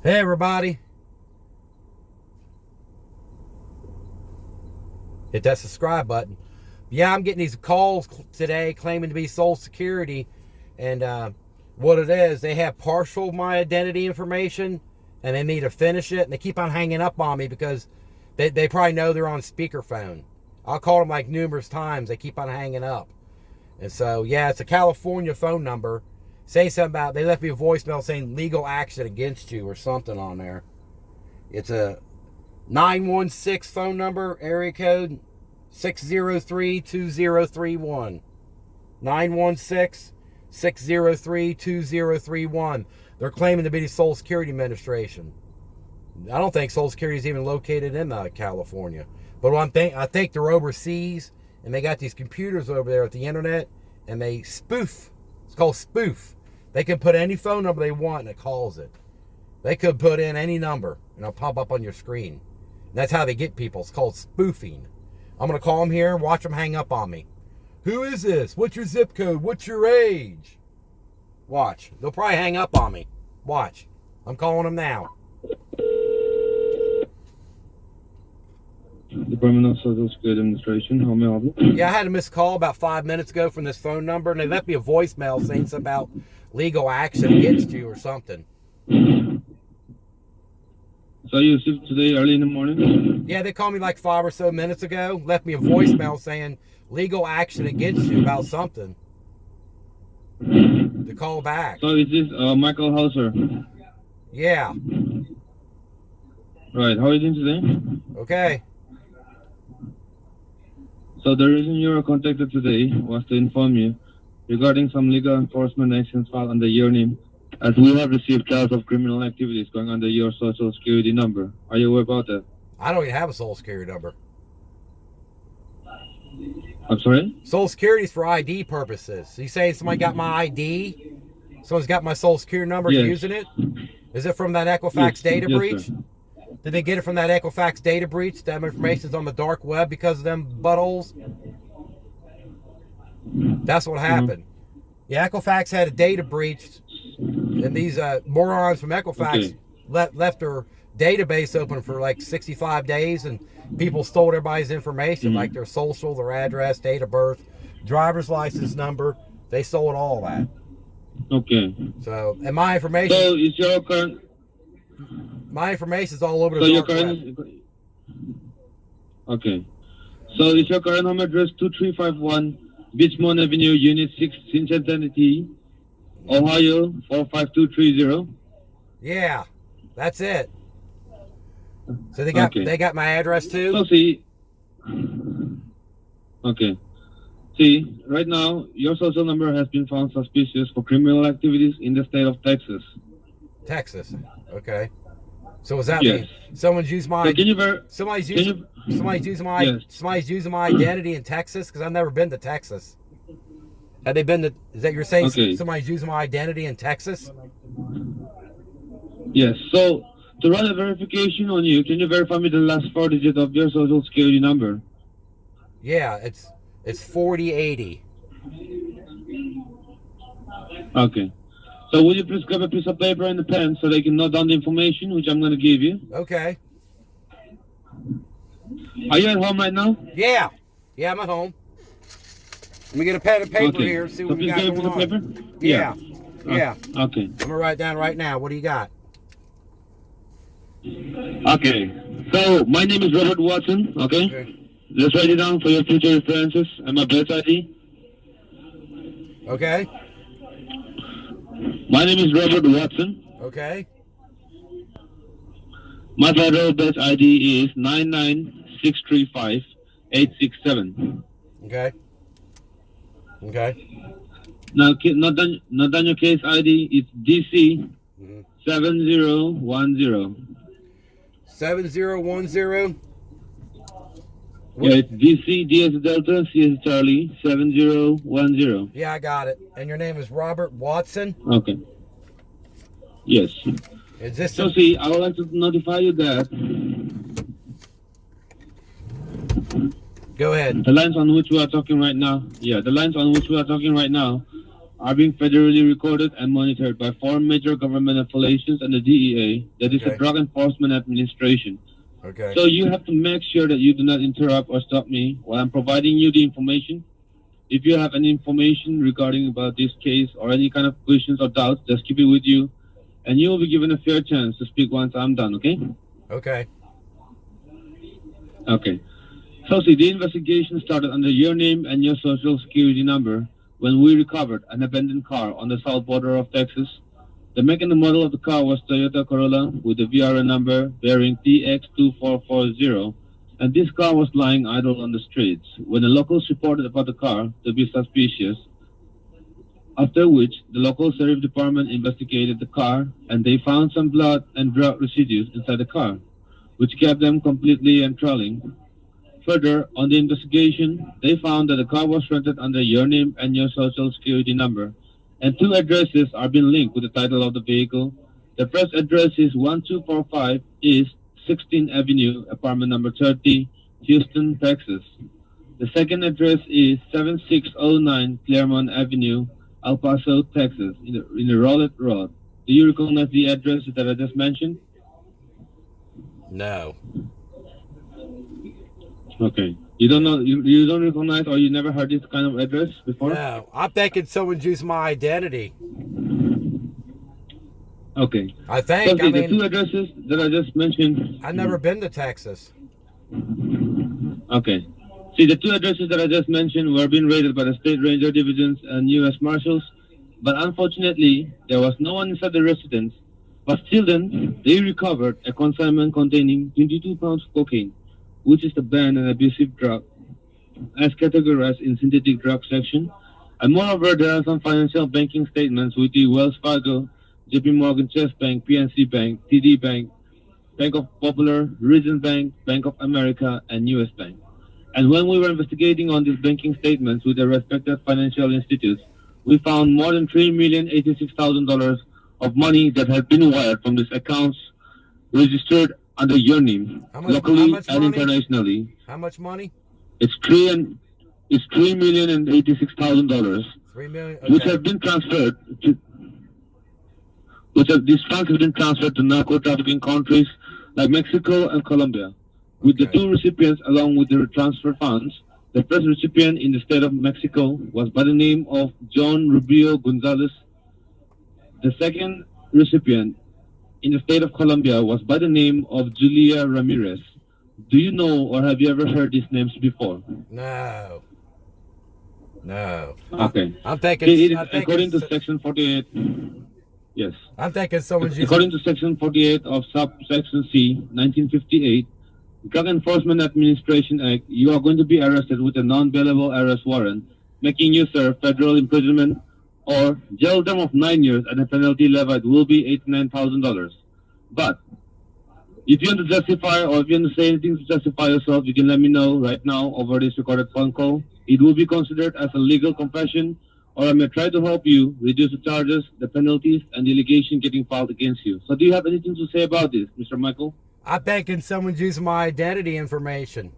Hey everybody. Hit that subscribe button. Yeah, I'm getting these calls today claiming to be Social Security. And what it is, they have partial of my identity information and they need to finish it. And they keep on hanging up on me because they probably know they're on speakerphone. I'll call them like numerous times. They keep on hanging up. And so, yeah, it's a California phone number. Say something about, they left me a voicemail saying legal action against you or something on there. It's a 916 phone number, area code 603-2031. 916-603-2031. They're claiming to be the Social Security Administration. I don't think Social Security is even located in California. But I think they're overseas, and they got these computers over there at the internet, and they spoof. It's called spoof. They can put any phone number they want, and it calls it. They could put in any number, and it'll pop up on your screen. And that's how they get people. It's called spoofing. I'm going to call them here and watch them hang up on me. Who is this? What's your zip code? What's your age? Watch. They'll probably hang up on me. Watch. I'm calling them now. Department of Social Security Administration, how may I help you? Yeah, I had a missed call about 5 minutes ago from this phone number, and they left me a voicemail saying something about legal action against you or something. So you received today early in the morning? Yeah, they called me like 5 or so minutes ago, left me a voicemail saying legal action against you about something. To call back. So is this Michael Hauser? Yeah. Right, how are you doing today? Okay. So the reason you were contacted today was to inform you regarding some legal enforcement actions filed under your name, as we have received trials of criminal activities going under your Social Security number. Are you aware about that? I don't even have a Social Security number. I'm sorry? Social Security is for ID purposes. So you say somebody got my ID? Someone's got my Social Security number Yes. using it? Is it from that Equifax data breach? Sir. Did they get it from that Equifax data breach? That information's on the dark web because of them buttholes? That's what happened. Yeah, Equifax had a data breach, and these morons from Equifax left their database open for like 65 days, and people stole everybody's information, like their social, their address, date of birth, driver's license number. They sold all that. Okay. So, and my information... So is your current... My information is all over the dark web. Okay. So is your current home address 2351 Beachmont Avenue, Unit 6, Cincinnati, Ohio 45230? Yeah, that's it. So they got my address too? So see... Okay. See, right now, your social number has been found suspicious for criminal activities in the state of Texas. Texas. Okay. So does that Yes. mean someone's used my So can you somebody's using my identity in Texas? Because I've never been to Texas. Have they been to? Is that you're saying somebody's using my identity in Texas? Yes. So to run a verification on you, can you verify me the last 4 digits of your Social Security number? Yeah, it's 4080. Okay. So will you please grab a piece of paper and a pen so they can note down the information which I'm going to give you? Okay. Are you at home right now? Yeah. Yeah, I'm at home. Let me get a pen and paper here and see what we got going on. Paper? Yeah. Yeah. Okay. I'm gonna write down right now. What do you got? Okay. So my name is Robert Watson. Okay. Just write it down for your future references and my birth ID. Okay. My name is Robert Watson. Okay. My federal birth ID is 99635-867. Okay. Okay. Now, not on your case ID. It's DC 7010. 7010. Yeah, it's DC D as Delta C as Charlie 7010. Yeah, I got it. And your name is Robert Watson? Okay. Yes. Is this So see, I would like to notify you that Go ahead. the lines on which we are talking right now, the lines on which we are talking right now are being federally recorded and monitored by four major government affiliations and the DEA, that is the Okay. Drug Enforcement Administration. Okay. So you have to make sure that you do not interrupt or stop me while I'm providing you the information. If you have any information regarding about this case or any kind of questions or doubts, just keep it with you, and you will be given a fair chance to speak once I'm done, okay? Okay. Okay. So see, the investigation started under your name and your social security number when we recovered an abandoned car on the south border of Texas. The make and the model of the car was Toyota Corolla with the VRN number bearing TX2440, and this car was lying idle on the streets when the locals reported about the car to be suspicious, after which the local sheriff department investigated the car and they found some blood and drug residues inside the car, which kept them completely enthralling. Further, on the investigation, they found that the car was rented under your name and your social security number, and two addresses are being linked with the title of the vehicle. The first address is 1245 East 16th Avenue, apartment number 30, Houston, Texas. The second address is 7609 Claremont Avenue, El Paso, Texas, in the Rollet Road. Do you recognize the address that I just mentioned? No. Okay. You don't know, you don't recognize or you never heard this kind of address before? No. I'm thinking someone's used my identity. Okay. I So think. see, I the two mean, addresses that I just mentioned. I've never been to Texas. Okay. See, the two addresses that I just mentioned were being raided by the state ranger divisions and U.S. Marshals, but unfortunately, there was no one inside the residence. But still then, they recovered a consignment containing 22 pounds of cocaine, which is the banned and abusive drug, as categorized in synthetic drug section. And moreover, there are some financial banking statements with the Wells Fargo, JP Morgan Chase Bank, PNC Bank, TD Bank, Bank of Popular, Region Bank, Bank of America, and U.S. Bank. And when we were investigating on these banking statements with the respected financial institutes, we found more than $3,086,000 of money that had been wired from these accounts registered under your name, How much locally and money? internationally. How much money? It's $3,086,000, $3 million. which Okay. have been transferred to these funds have been transferred to narco trafficking countries like Mexico and Colombia. With the Okay. two recipients along with the transfer funds, the first recipient in the state of Mexico was by the name of John Rubio Gonzalez. The second recipient in the state of Colombia was by the name of Julia Ramirez. Do you know or have you ever heard these names before? No. No. Okay. I'm thinking. It is I'm thinking. according to Section 48. Yes. I'm thinking someone's using. According to Section 48 of Subsection C, 1958, Drug Enforcement Administration Act, you are going to be arrested with a non-bailable arrest warrant, making you serve federal imprisonment or jail term of 9 years, and the penalty levied will be $89,000. But if you want to justify or if you want to say anything to justify yourself, you can let me know right now over this recorded phone call. It will be considered as a legal confession, or I may try to help you reduce the charges, the penalties, and the allegation getting filed against you. So do you have anything to say about this, Mr. Michael? I'm thinking someone's using my identity information.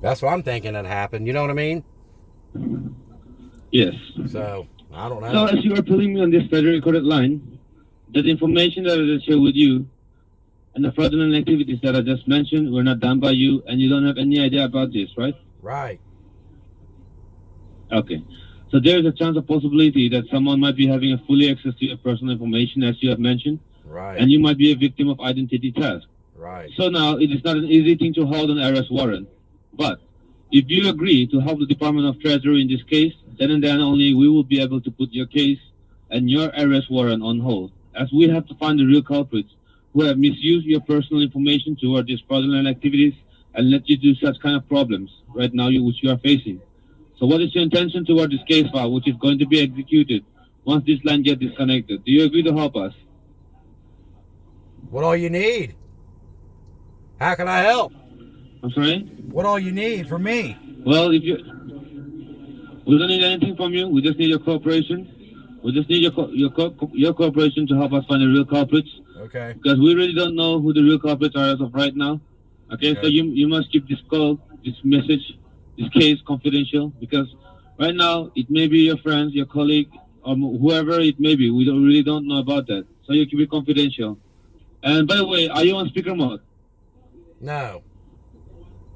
That's what I'm thinking that happened. You know what I mean? Yes. So, I don't know. So as you are pulling me on this federal recorded line, that information that I just shared with you and the fraudulent activities that I just mentioned were not done by you, and you don't have any idea about this, right? Right. Okay. So there is a chance of possibility that someone might be having a fully access to your personal information, as you have mentioned, Right. and you might be a victim of identity theft. Right. So now it is not an easy thing to hold an arrest warrant, but if you agree to help the Department of Treasury in this case, then and then only we will be able to put your case and your arrest warrant on hold, as we have to find the real culprits who have misused your personal information toward these fraudulent activities and let you do such kind of problems right now which you are facing. So what is your intention toward this case file, which is going to be executed once this line gets disconnected? Do you agree to help us? What all you need? How can I help? I'm sorry? What all you need from me? Well, we don't need anything from you. We just need your cooperation. We just need your cooperation to help us find the real culprits, Okay. because we really don't know who the real culprits are as of right now. Okay, so Okay. you must keep this call, this message, this case confidential because right now it may be your friends, your colleague, or whoever it may be. We really don't know about that, so you keep it confidential. And by the way, are you on speaker mode? No.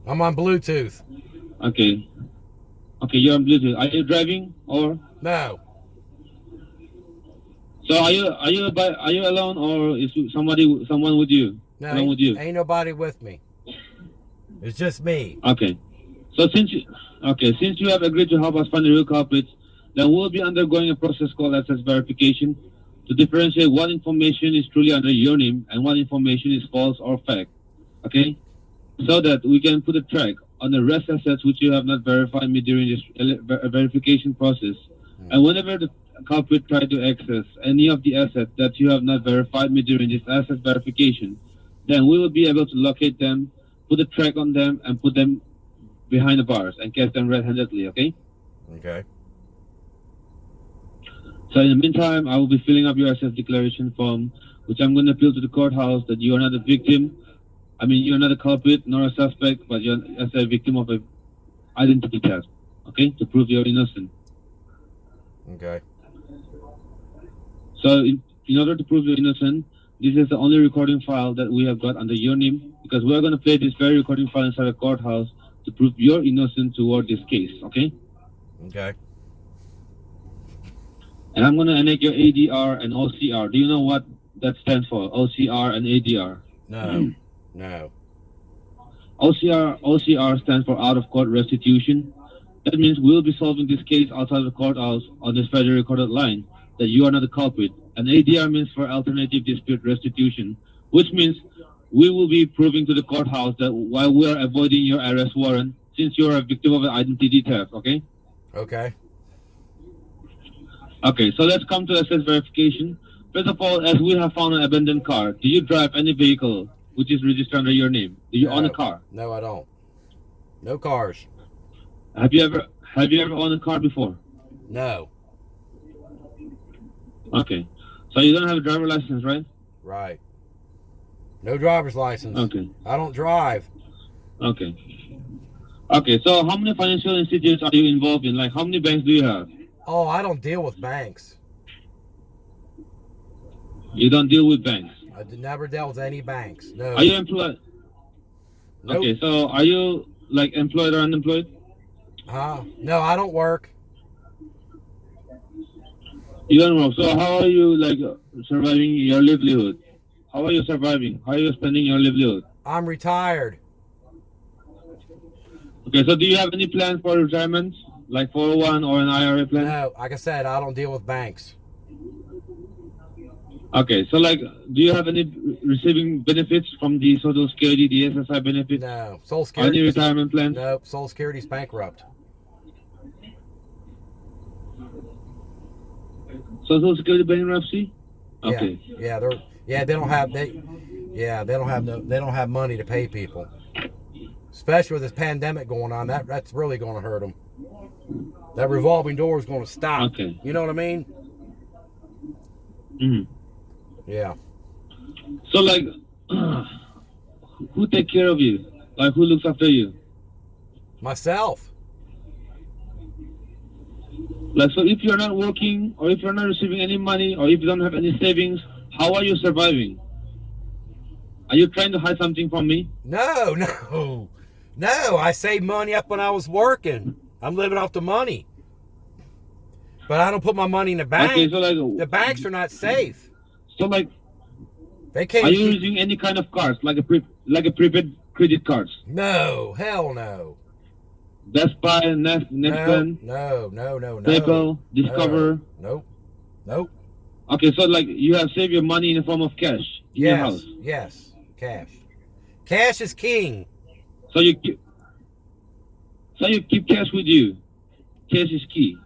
I'm on Bluetooth. Okay, okay, you're on Bluetooth. Are you driving or No. so? Are you alone or is someone with you No, along with you? ain't nobody with me. It's just me. Okay. So since you have agreed to help us find the real culprits, then we'll be undergoing a process called access verification to differentiate what information is truly under your name and what information is false or fake. Okay? So that we can put a track on the rest assets which you have not verified me during this verification process. And whenever the culprit try to access any of the assets that you have not verified me during this asset verification, then we will be able to locate them, put a track on them, and put them behind the bars and catch them red-handedly, okay? Okay. So in the meantime, I will be filling up your asset declaration form, which I'm going to appeal to the courthouse that you are not a victim. I mean, you're not a culprit nor a suspect, but you're as a victim of an identity theft, okay, to prove you're innocent. Okay. So in order to prove you're innocent, this is the only recording file that we have got under your name because we are going to play this very recording file inside the courthouse to prove you're innocent toward this case, okay? Okay. And I'm going to enact your ADR and OCR. Do you know what that stands for, OCR and ADR? No. No. OCR stands for out of court restitution. That means we'll be solving this case outside of the courthouse on this federally recorded line that you are not the culprit. And ADR means for alternative dispute restitution, which means we will be proving to the courthouse that while we are avoiding your arrest warrant, since you are a victim of an identity theft, okay? Okay. Okay, so let's come to asset verification. First of all, as we have found an abandoned car, do you drive any vehicle which is registered under your name? Do you own a car? No, I don't. No cars. Have you ever owned a car before? No. Okay. So you don't have a driver license, right? Right. No driver's license. Okay. I don't drive. Okay. Okay, so how many financial institutions are you involved in? Like how many banks do you have? Oh, I don't deal with banks. You don't deal with banks. I never dealt with any banks. No. Are you employed? Nope. Okay, so are you like employed or unemployed? No, I don't work. You don't work. So how are you like surviving your livelihood? How are you surviving? How are you spending your livelihood? I'm retired. Okay, so do you have any plans for retirement? Like 401 or an IRA plan? No, like I said, I don't deal with banks. Okay, so like, do you have any receiving benefits from the Social Security, the SSI benefits? No. Social Security. Any retirement plans? Nope. Social Security's bankrupt. Social Security bankruptcy? Okay. Yeah. They don't have money to pay people. Especially with this pandemic going on, that's really going to hurt them. That revolving door is going to stop. Okay. You know what I mean? Mm-hmm. Yeah. So like, who take care of you? Like, who looks after you? Myself. Like, so if you're not working, or if you're not receiving any money, or if you don't have any savings, how are you surviving? Are you trying to hide something from me? No. I saved money up when I was working. I'm living off the money. But I don't put my money in the bank. Okay, so like, the banks are not safe. So like, they can't. Are you using any kind of cards, like a prepaid credit cards? No, hell no. Best Buy, Netflix, No. PayPal, Discover. Nope. Okay, so like you have saved your money in the form of cash in your house. Yes, cash. Cash is king. So you keep cash with you. Cash is key.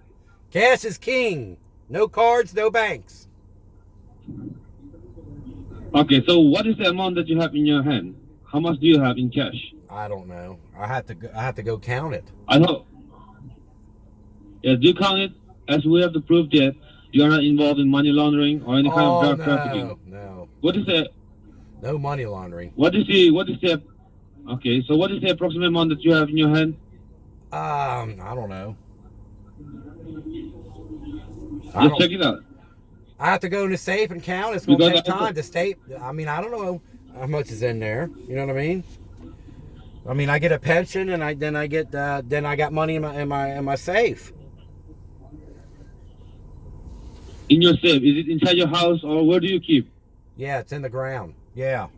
Cash is king. No cards, no banks. Okay, so what is the amount that you have in your hand? How much do you have in cash? I don't know. I have to go count it. I know. Yeah, do you count it? As we have the proof that you are not involved in money laundering or any kind of drug trafficking. No. What is the? No money laundering. What is the Okay, so what is the approximate amount that you have in your hand? I don't know. Just check it out. I have to go in the safe and count. It's going to Because take time to state. I mean, I don't know how much is in there. You know what I mean? I mean, I get a pension, and I got money in my safe. In your safe, is it inside your house or where do you keep? Yeah, it's in the ground. Yeah.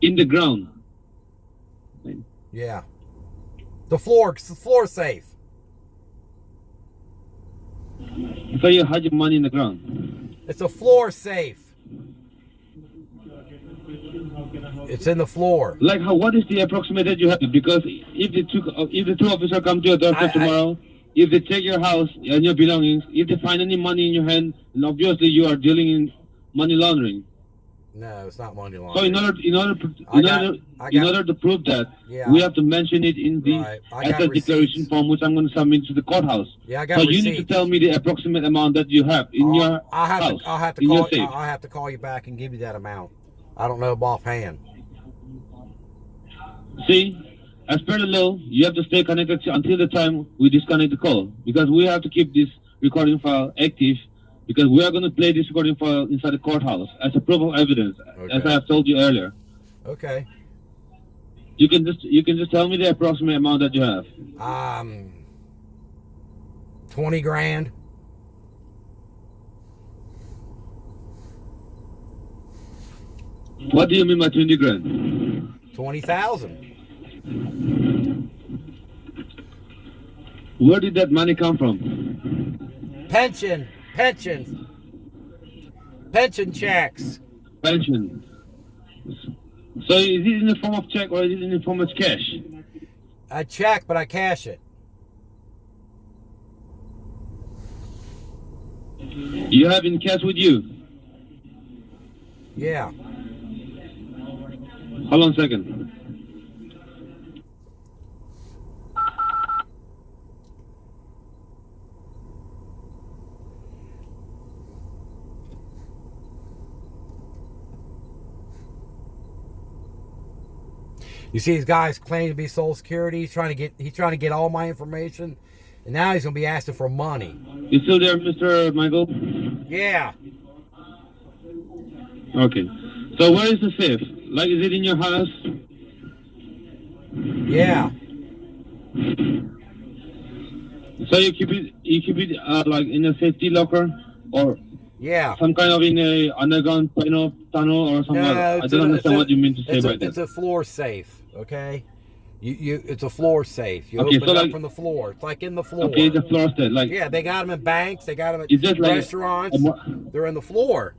In the ground. Yeah. The floor safe. So you hide your money in the ground. It's a floor safe. It's in the floor. Like how? What is the approximate that you have? Because if the two officers come to your doorstep tomorrow, if they take your house and your belongings, if they find any money in your hand, then obviously you are dealing in money laundering. No, it's not money laundering. So in order to prove that, we have to mention it in the asset declaration form, which I'm going to submit to the courthouse. Yeah, I got So receipts. you need to tell me the approximate amount that you have in your house. I'll have to call you back and give you that amount. I don't know offhand. See, as per the law, you have to stay connected until the time we disconnect the call, because we have to keep this recording file active, because we are going to play this recording file inside the courthouse as a proof of evidence, as I have told you earlier. Okay. You can just tell me the approximate amount that you have. 20 grand. What do you mean by 20 grand? 20,000. Where did that money come from? Pension checks. Pension. So is it in the form of check or is it in the form of cash? I check, but I cash it. You have in cash with you? Yeah. Hold on a second. You see, these guys claim to be Social Security. He's trying to get all my information, and now he's gonna be asking for money. You still there, Mr. Michael? Yeah. Okay. So where is the safe? Like, is it in your house? Yeah. So you keep it like in a safety locker, or some kind of in a underground tunnel or something. No, I don't understand what you mean to say by that. It's a floor safe, okay? It's a floor safe. You okay, open it up from the floor. It's like in the floor. Okay, the floor set. Like, yeah, they got them in banks. They got them at just restaurants. They're in the floor.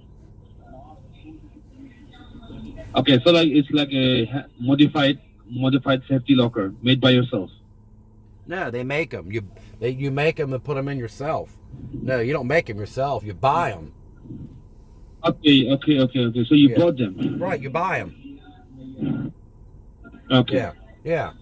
Okay, so like it's like a modified safety locker made by yourself. No, they make them. You make them and put them in yourself. No, you don't make them yourself. You buy them. Okay. So you bought them. Right, you buy them. Okay. Yeah.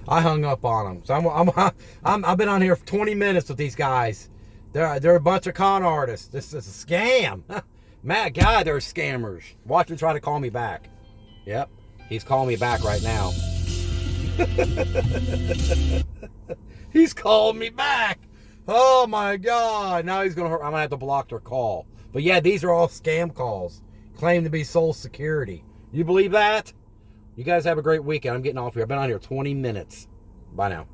I hung up on them. So I've been on here for 20 minutes with these guys. They're a bunch of con artists. This is a scam. Matt, God, they're scammers. Watch him try to call me back. Yep, he's calling me back right now. He's calling me back. Oh my God! Now I'm gonna have to block their call. But yeah, these are all scam calls. Claim to be Social Security. You believe that? You guys have a great weekend. I'm getting off here. I've been on here 20 minutes. Bye now.